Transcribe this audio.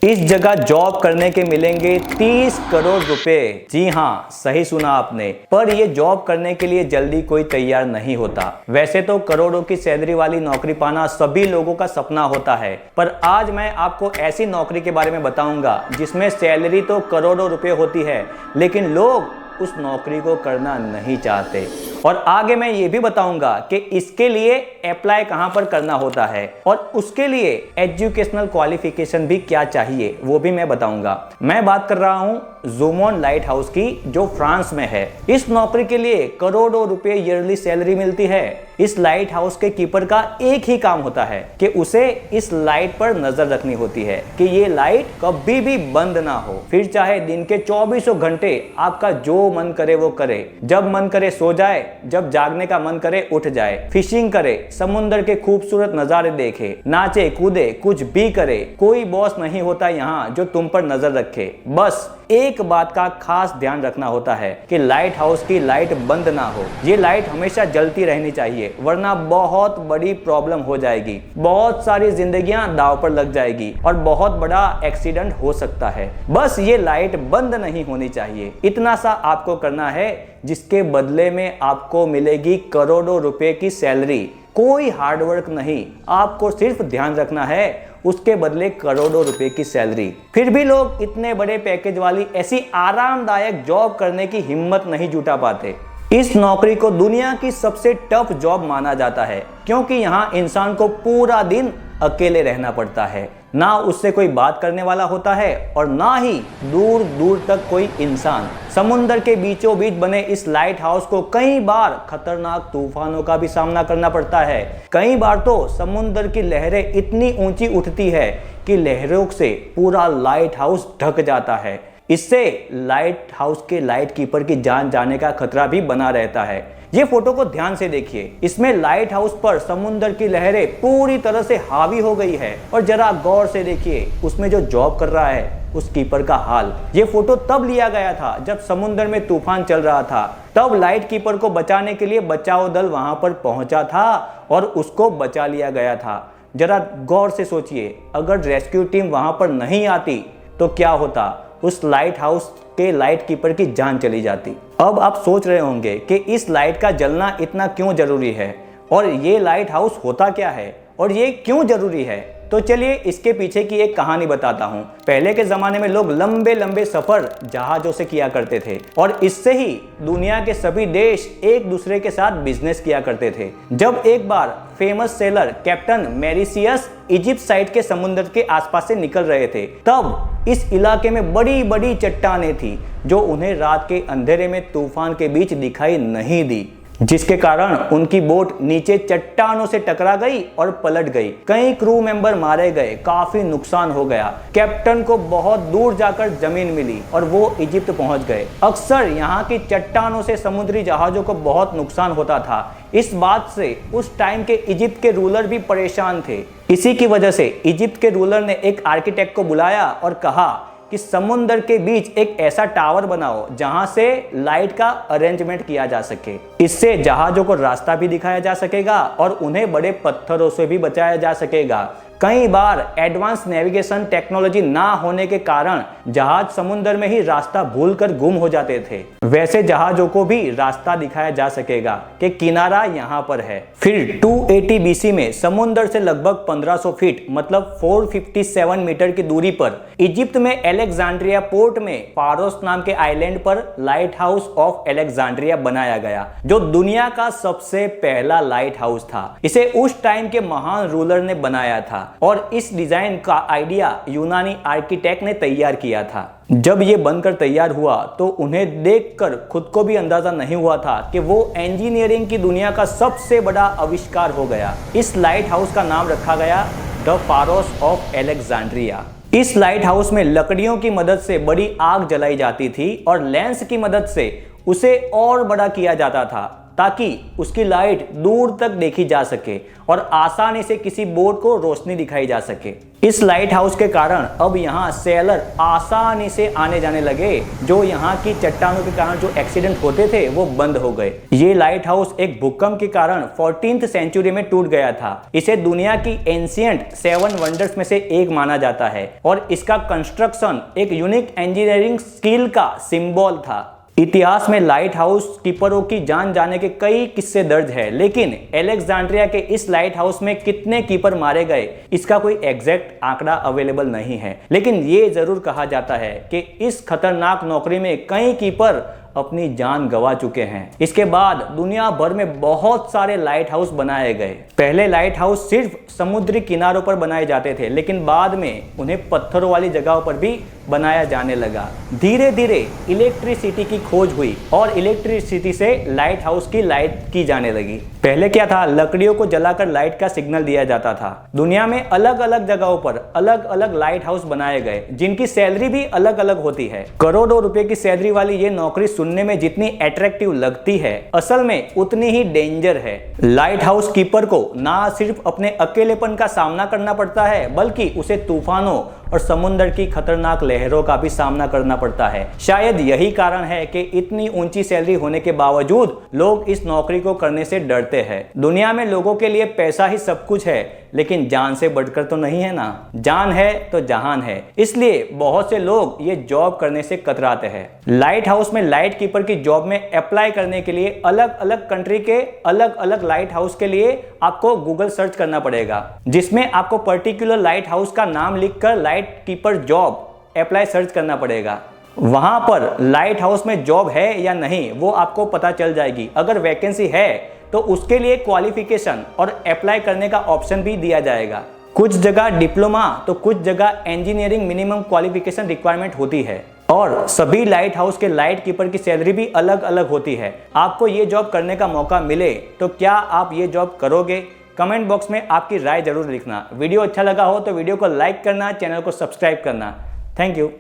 इस जगह जॉब करने के मिलेंगे 30 करोड़ रुपए। जी हाँ, सही सुना आपने। पर ये जॉब करने के लिए जल्दी कोई तैयार नहीं होता। वैसे तो करोड़ों की सैलरी वाली नौकरी पाना सभी लोगों का सपना होता है, पर आज मैं आपको ऐसी नौकरी के बारे में बताऊंगा जिसमें सैलरी तो करोड़ों रुपए होती है, लेकिन लोग उस नौकरी को करना नहीं चाहते। और आगे मैं ये भी बताऊंगा कि इसके लिए अप्लाई कहां पर करना होता है और उसके लिए एजुकेशनल क्वालिफिकेशन भी क्या चाहिए वो भी मैं बताऊंगा। मैं बात कर रहा हूं ज़ुमोन लाइट हाउस की, जो फ्रांस में है। इस नौकरी के लिए करोड़ों रुपए ईयरली सैलरी मिलती है। इस लाइट हाउस के कीपर का एक ही काम होता है कि उसे इस लाइट पर नजर रखनी होती है कि ये लाइट कभी भी बंद ना हो। फिर चाहे दिन के 24 घंटे आपका जो मन करे वो करे, जब मन करे सो जाए, जब जागने का मन करे उठ जाए, फिशिंग करे, समुद्र के खूबसूरत नजारे देखे, नाचे कूदे, कुछ भी करे। कोई बॉस नहीं होता यहाँ जो तुम पर नजर रखे। बस एक बात का खास ध्यान रखना होता है कि लाइट हाउस की लाइट बंद ना हो। ये लाइट हमेशा जलती रहनी चाहिए, वरना बहुत बड़ी प्रॉब्लम हो जाएगी, बहुत सारी जिंदगियां दांव पर लग जाएगी और बहुत बड़ा एक्सीडेंट हो सकता है। बस ये लाइट बंद नहीं होनी चाहिए। इतना सा आपको करना है, जिसके बदले में आपको मिलेगी करोड़ों रुपए की सैलरी। कोई हार्डवर्क नहीं, आपको सिर्फ ध्यान रखना है, उसके बदले करोड़ों रुपए की सैलरी। फिर भी लोग इतने बड़े पैकेज वाली ऐसी आरामदायक जॉब करने की हिम्मत नहीं जुटा पाते। इस नौकरी को दुनिया की सबसे टफ जॉब माना जाता है, क्योंकि यहाँ इंसान को पूरा दिन अकेले रहना पड़ता है। ना उससे कोई बात करने वाला होता है और ना ही दूर दूर तक कोई इंसान। समुद्र के बीचों बीच बने इस लाइट हाउस को कई बार खतरनाक तूफानों का भी सामना करना पड़ता है। कई बार तो समुद्र की लहरें इतनी ऊंची उठती है कि लहरों से पूरा लाइट हाउस ढक जाता है। इससे लाइट हाउस के लाइट कीपर की जान जाने का खतरा भी बना रहता है। ये फोटो को ध्यान से देखिए, इसमें लाइट हाउस पर समुद्र की लहरें पूरी तरह से हावी हो गई है। और जरा गौर से देखिए उसमें जो जॉब कर रहा है उस कीपर का हाल। ये फोटो तब लिया गया था जब समुद्र में तूफान चल रहा था। तब लाइट कीपर को बचाने के लिए बचाव दल वहां पर पहुंचा था और उसको बचा लिया गया था। जरा गौर से सोचिए, अगर रेस्क्यू टीम वहां पर नहीं आती तो क्या होता? उस लाइट हाउस के लाइट कीपर की जान चली जाती। अब आप सोच रहे होंगे कि इस लाइट का जलना इतना क्यों जरूरी है और ये लाइट हाउस होता क्या है और ये क्यों जरूरी है। तो चलिए इसके पीछे की एक कहानी बताता हूँ। पहले के जमाने में लोग लंबे लंबे सफर जहाजों से किया करते थे और इससे ही दुनिया के सभी देश एक दूसरे के साथ बिजनेस किया करते थे। जब एक बार फेमस सेलर कैप्टन मेरिसियस इजिप्ट साइड के समुद्र के आसपास से निकल रहे थे, तब इस इलाके में बड़ी बड़ी चट्टानें थी जो उन्हें रात के अंधेरे में तूफान के बीच दिखाई नहीं दी, जिसके कारण उनकी बोट नीचे चट्टानों से टकरा गई और पलट गई। कई क्रू मेंबर मारे गए, काफी नुकसान हो गया। कैप्टन को बहुत दूर जाकर जमीन मिली और वो इजिप्ट पहुंच गए। अक्सर यहाँ की चट्टानों से समुद्री जहाजों को बहुत नुकसान होता था। इस बात से उस टाइम के इजिप्ट के रूलर भी परेशान थे। इसी की वजह से इजिप्ट के रूलर ने एक आर्किटेक्ट को बुलाया और कहा कि समुद्र के बीच एक ऐसा टावर बनाओ जहां से लाइट का अरेंजमेंट किया जा सके। इससे जहाजों को रास्ता भी दिखाया जा सकेगा और उन्हें बड़े पत्थरों से भी बचाया जा सकेगा। कई बार एडवांस नेविगेशन टेक्नोलॉजी ना होने के कारण जहाज समुद्र में ही रास्ता भूलकर गुम हो जाते थे। वैसे जहाजों को भी रास्ता दिखाया जा सकेगा कि किनारा यहाँ पर है। फिर 280 BC में समुद्र से लगभग 1500 फीट मतलब 457 मीटर की दूरी पर इजिप्ट में अलेक्जेंड्रिया पोर्ट में पारोस नाम के आइलैंड पर लाइट हाउस ऑफ अलेक्जेंड्रिया बनाया गया, जो दुनिया का सबसे पहला लाइट हाउस था। इसे उस टाइम के महान रूलर ने बनाया था और इस डिजाइन का आइडिया यूनानी आर्किटेक्ट ने तैयार किया था। जब ये बनकर तैयार हुआ तो उन्हें देखकर खुद को भी अंदाजा नहीं हुआ था कि वो इंजीनियरिंग की दुनिया का सबसे बड़ा आविष्कार हो गया। इस लाइट हाउस का नाम रखा गया द फारोस ऑफ अलेक्जेंड्रिया। इस लाइट हाउस में लकड़ियों की मदद से बड़ी आग जलाई जाती थी और लेंस की मदद से उसे और बड़ा किया जाता था। ताकि उसकी लाइट दूर तक देखी जा सके और आसानी से किसी बोट को रोशनी दिखाई जा सके। इस लाइट हाउस के कारण अब यहाँ सेलर आसानी से आने जाने लगे। जो यहाँ की चट्टानों के कारण जो एक्सीडेंट होते थे वो बंद हो गए। ये लाइट हाउस एक भूकंप के कारण 14th सेंचुरी में टूट गया था। इसे दुनिया की एंशिएंट 7 वंडर्स में से एक माना जाता है और इसका कंस्ट्रक्शन एक यूनिक इंजीनियरिंग स्किल का सिंबल था। इतिहास में लाइट हाउस कीपरों की जान जाने के कई किस्से दर्ज है, लेकिन अलेक्जेंड्रिया के इस लाइट हाउस में कितने कीपर मारे गए इसका कोई एग्जैक्ट आंकड़ा अवेलेबल नहीं है। लेकिन ये जरूर कहा जाता है कि इस खतरनाक नौकरी में कई कीपर अपनी जान गंवा चुके हैं। इसके बाद दुनिया भर में बहुत सारे लाइट हाउस बनाए गए। पहले लाइट हाउस सिर्फ समुद्री किनारों पर बनाए जाते थे, लेकिन बाद में उन्हें पत्थरों वाली जगहों पर भी बनाया जाने लगा। धीरे धीरे इलेक्ट्रिसिटी की खोज हुई और इलेक्ट्रिसिटी से लाइट हाउस की लाइट की जाने लगी। पहले क्या था, लकड़ियों को जलाकर लाइट का सिग्नल दिया जाता था। दुनिया में अलग अलग जगहों पर अलग अलग लाइट हाउस बनाए गए, जिनकी सैलरी भी अलग अलग होती है। करोड़ों रुपए की सैलरी वाली ये नौकरी सुनने में जितनी अट्रैक्टिव लगती है, असल में उतनी ही डेंजर है। लाइट हाउस कीपर को ना सिर्फ अपने अकेलेपन का सामना करना पड़ता है, बल्कि उसे तूफानों और समुद्र की खतरनाक लहरों का भी सामना करना पड़ता है। शायद यही कारण है कि इतनी ऊंची सैलरी होने के बावजूद लोग इस नौकरी को करने से डरते हैं। दुनिया में लोगों के लिए पैसा ही सब कुछ है, लेकिन जान से बढ़कर तो नहीं है ना। जान है तो जहान है, इसलिए बहुत से लोग ये जॉब करने से कतराते हैं। लाइट हाउस में लाइट कीपर की जॉब में अप्लाई करने के लिए अलग अलग कंट्री के अलग अलग लाइट हाउस के लिए आपको गूगल सर्च करना पड़ेगा, जिसमें आपको पर्टिकुलर लाइट हाउस का नाम लिखकर light keeper job apply search करना पड़ेगा। वहां पर लाइट हाउस में जॉब है या नहीं वो आपको पता चल जाएगी। अगर वैकेंसी है तो उसके लिए क्वालिफिकेशन और अप्लाई करने का ऑप्शन भी दिया जाएगा। कुछ जगह डिप्लोमा तो कुछ जगह इंजीनियरिंग मिनिमम क्वालिफिकेशन रिक्वायरमेंट होती है और सभी लाइट हाउस के लाइट कीपर की सैलरी भी अलग अलग होती है। आपको ये जॉब करने का मौका मिले तो क्या आप ये जॉब करोगे? कमेंट बॉक्स में आपकी राय जरूर लिखना। वीडियो अच्छा लगा हो तो वीडियो को लाइक करना, चैनल को सब्सक्राइब करना। Thank you.